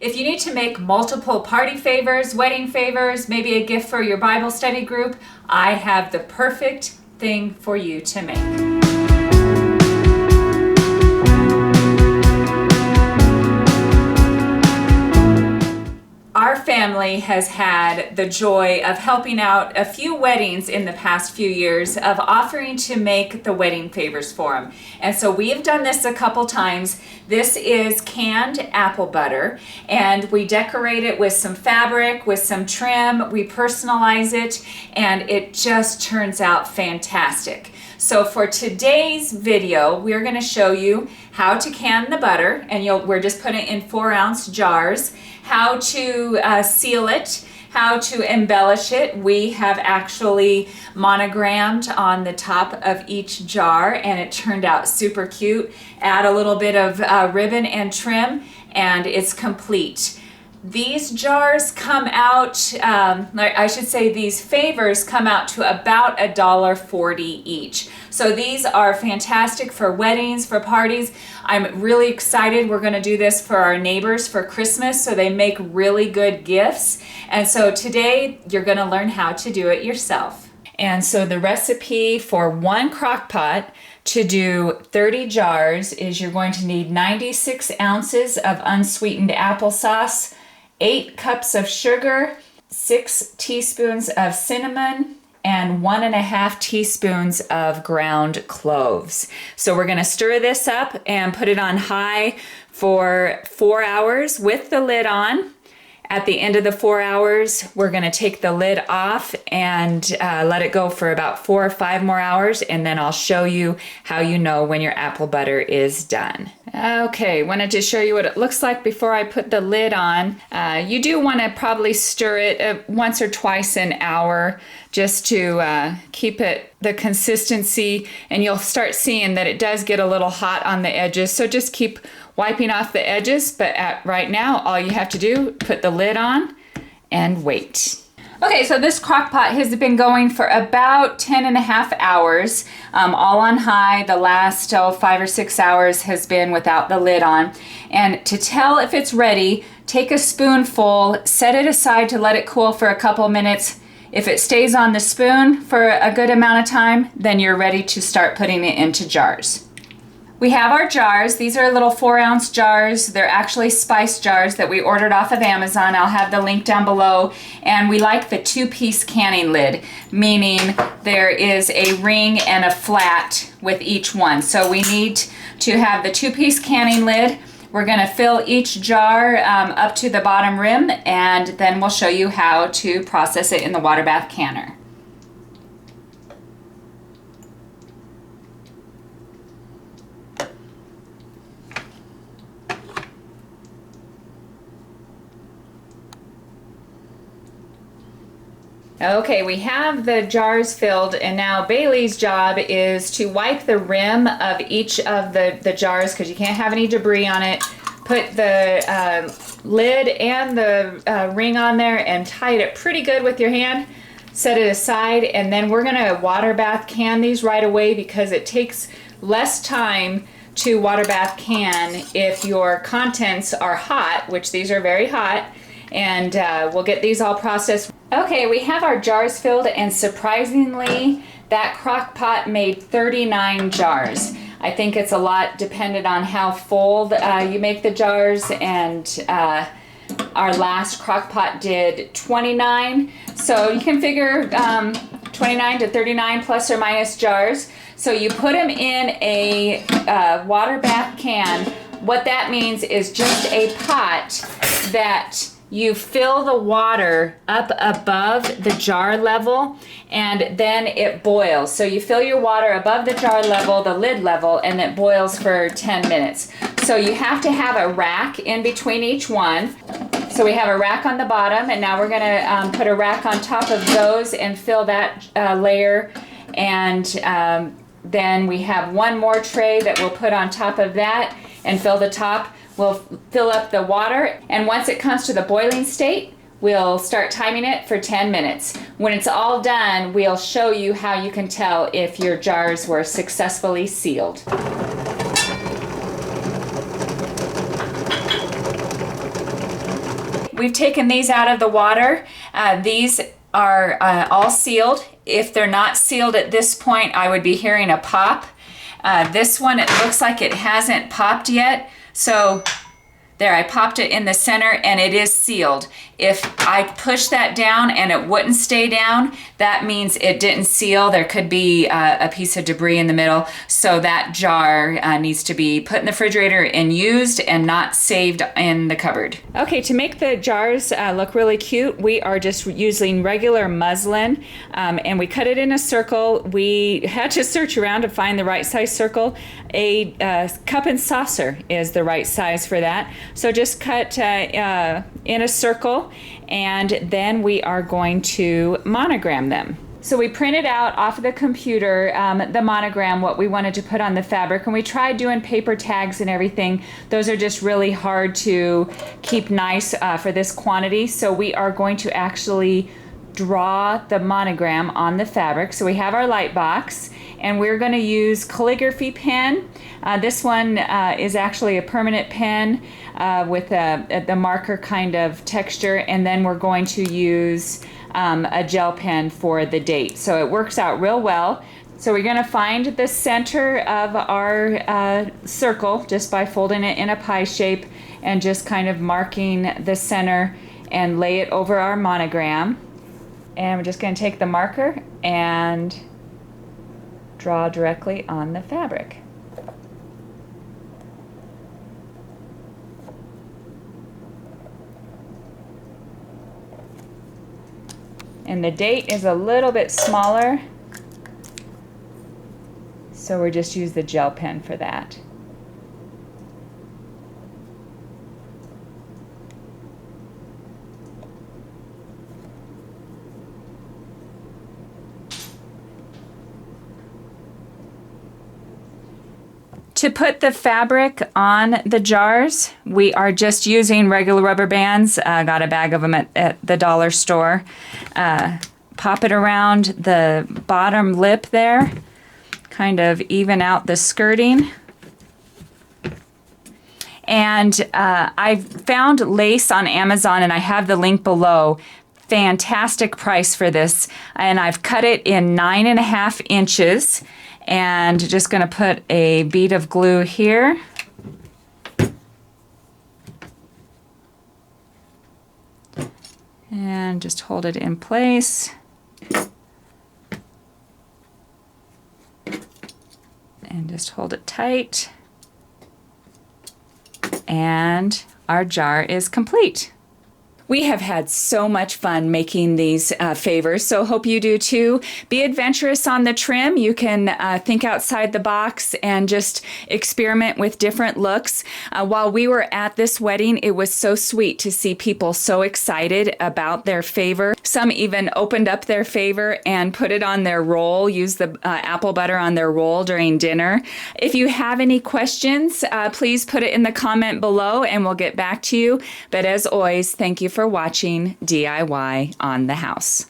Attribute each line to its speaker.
Speaker 1: If you need to make multiple party favors, wedding favors, maybe a gift for your Bible study group, I have the perfect thing for you to make. Our family has had the joy of helping out a few weddings in the past few years of offering to make the wedding favors for them. And so we have done this a couple times. This is canned apple butter, and we decorate it with some fabric, with some trim. We personalize it, and it just turns out fantastic. So for today's video, we're going to show you how to can the butter, and we're just putting it in 4-ounce jars, how to seal it, how to embellish it. We have actually monogrammed on the top of each jar, and it turned out super cute. Add a little bit of ribbon and trim, and it's complete. These jars come out, I should say these favors come out to about $1.40 each. So these are fantastic for weddings, for parties. I'm really excited. We're going to do this for our neighbors for Christmas, so they make really good gifts. And so today you're going to learn how to do it yourself. And so the recipe for one crock pot to do 30 jars is you're going to need 96 ounces of unsweetened applesauce, 8 cups of sugar, 6 teaspoons of cinnamon, and 1.5 teaspoons of ground cloves. So we're going to stir this up and put it on high for 4 hours with the lid on. At the end of the 4 hours, we're going to take the lid off and let it go for about 4 or 5 more hours, and then I'll show you how you know when your apple butter is done. Okay, wanted to show you what it looks like before I put the lid on. You do want to probably stir it once or twice an hour just to keep it the consistency, and you'll start seeing that it does get a little hot on the edges, so just keep wiping off the edges. But right now, all you have to do, put the lid on and wait. Okay, so this crock pot has been going for about 10.5 hours, all on high. The last 5 or 6 hours has been without the lid on. And to tell if it's ready, take a spoonful, set it aside to let it cool for a couple minutes. If it stays on the spoon for a good amount of time, then you're ready to start putting it into jars. We have our jars. These are little 4-ounce jars. They're actually spice jars that we ordered off of Amazon. I'll have the link down below. And we like the 2-piece canning lid, meaning there is a ring and a flat with each one. So we need to have the 2-piece canning lid. We're going to fill each jar up to the bottom rim, and then we'll show you how to process it in the water bath canner. Okay, we have the jars filled, and now Bailey's job is to wipe the rim of each of the jars, because you can't have any debris on it. Put the lid and the ring on there and tie it pretty good with your hand. Set it aside, and then we're going to water bath can these right away, because it takes less time to water bath can if your contents are hot, which these are very hot. And we'll get these all processed. Okay, we have our jars filled, and surprisingly, that crock pot made 39 jars. I think it's a lot dependent on how full you make the jars, and our last crock pot did 29. So you can figure 29 to 39 plus or minus jars. So you put them in a water bath can. What that means is just a pot that you fill the water up above the jar level, and then it boils. So you fill your water above the jar level, the lid level, and it boils for 10 minutes. So you have to have a rack in between each one. So we have a rack on the bottom, and now we're going to put a rack on top of those and fill that layer. And then we have one more tray that we'll put on top of that and fill the top. We'll fill up the water, and once it comes to the boiling state, we'll start timing it for 10 minutes. When it's all done, we'll show you how you can tell if your jars were successfully sealed. we've taken these out of the water. These are all sealed. If they're not sealed at this point, I would be hearing a pop. This one, it looks like it hasn't popped yet. So there, I popped it in the center and it is sealed. If I push that down and it wouldn't stay down, that means it didn't seal. There could be a piece of debris in the middle. So that jar needs to be put in the refrigerator and used and not saved in the cupboard. Okay, to make the jars look really cute, we are just using regular muslin and we cut it in a circle. We had to search around to find the right size circle. A cup and saucer is the right size for that. So just cut in a circle, and then we are going to monogram them. So we printed out off of the computer the monogram, what we wanted to put on the fabric, and we tried doing paper tags and everything. Those are just really hard to keep nice for this quantity. So we are going to actually draw the monogram on the fabric. So we have our light box, and we're going to use calligraphy pen. This one is actually a permanent pen with the marker kind of texture, and then we're going to use a gel pen for the date. So it works out real well. So we're going to find the center of our circle just by folding it in a pie shape and just kind of marking the center and lay it over our monogram. And we're just going to take the marker and draw directly on the fabric. And the date is a little bit smaller, so we'll just use the gel pen for that. To put the fabric on the jars, we are just using regular rubber bands. I got a bag of them at the dollar store. Pop it around the bottom lip there, kind of even out the skirting. And I found lace on Amazon, and I have the link below. Fantastic price for this. And I've cut it in 9.5 inches. And just going to put a bead of glue here. And just hold it in place. And just hold it tight. And our jar is complete. We have had so much fun making these favors, so hope you do too. Be adventurous on the trim. You can think outside the box and just experiment with different looks. While we were at this wedding, it was so sweet to see people so excited about their favor. Some even opened up their favor and put it on their roll, used the apple butter on their roll during dinner. If you have any questions, please put it in the comment below and we'll get back to you. But as always, thank you for watching DIY on the House.